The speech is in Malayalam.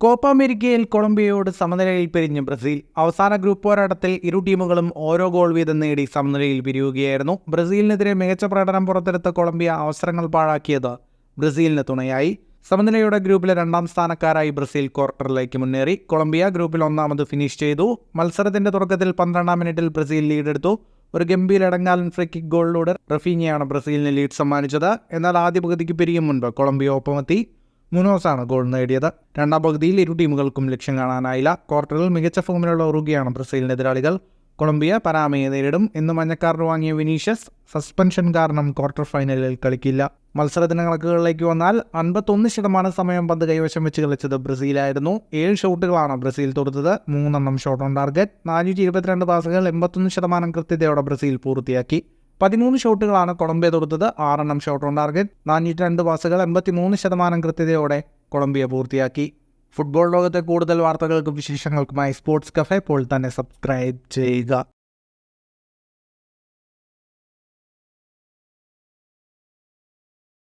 കോപ്പ അമേരിക്കയിൽ കൊളംബിയയോട് സമനിലയിൽ പിരിഞ്ഞ് ബ്രസീൽ. അവസാന ഗ്രൂപ്പ് പോരാട്ടത്തിൽ ഇരു ടീമുകളും ഓരോ ഗോൾ വീതം നേടി സമനിലയിൽ പിരിയുകയായിരുന്നു. ബ്രസീലിനെതിരെ മികച്ച പ്രകടനം പുറത്തെടുത്ത കൊളംബിയ അവസരങ്ങൾ പാഴാക്കിയത് ബ്രസീലിന് തുണയായി. സമനിലയുടെ ഗ്രുപ്പിലെ 2ാം സ്ഥാനക്കാരായി ബ്രസീൽ ക്വാർട്ടറിലേക്ക് മുന്നേറി. കൊളംബിയ ഗ്രൂപ്പിൽ 1ാമത് ഫിനിഷ് ചെയ്തു. മത്സരത്തിന്റെ തുടക്കത്തിൽ 12ാം മിനിറ്റിൽ ബ്രസീൽ ലീഡെടുത്തു. ഒരു ഗംഭീര ഇടങ്കാലൻ ഫ്രീ കിക്ക് ഗോളിലൂടെ റഫീഞ്ഞയാണ് ബ്രസീലിന് ലീഡ് സമ്മാനിച്ചത്. എന്നാൽ ആദ്യ പകുതിക്ക് പിരിയും മുൻപ് കൊളംബിയ ഒപ്പമെത്തി. മുനോസാണ് ഗോൾ നേടിയത്. 2ാം പകുതിയിൽ ഇരു ടീമുകൾക്കും ലക്ഷ്യം കാണാനായില്ല. ക്വാർട്ടറിൽ മികച്ച ഫോമിലുള്ള ഉറുഗ്വയാണ് ബ്രസീലിന് എതിരാളികൾ. കൊളംബിയ പനാമയെ നേരിടും. ഇന്ന് മഞ്ഞക്കാർഡ് വാങ്ങിയ വിനീഷ്യസ് സസ്പെൻഷൻ കാരണം ക്വാർട്ടർ ഫൈനലിൽ കളിക്കില്ല. മത്സരത്തിന് കണക്കുകളിലേക്ക് വന്നാൽ 51% സമയം പന്ത് കൈവശം വെച്ച് കളിച്ചത് ബ്രസീലായിരുന്നു. 7 ഷോട്ടുകളാണ് ബ്രസീൽ തൊടുത്തത്. 3 shot on target. 422 പാസുകൾ 81% കൃത്യതയോടെ ബ്രസീൽ പൂർത്തിയാക്കി. 13 ഷോട്ടുകളാണ് കൊളംബിയ തൊടുത്തത്. 6 shot on target. 402 പാസുകൾ 83% കൃത്യതയോടെ കൊളംബിയ പൂർത്തിയാക്കി. ഫുട്ബോൾ ലോകത്തെ കൂടുതൽ വാർത്തകൾക്കും വിശേഷങ്ങൾക്കുമായി സ്പോർട്സ് കഫേ ഇപ്പോൾ തന്നെ സബ്സ്ക്രൈബ് ചെയ്യുക.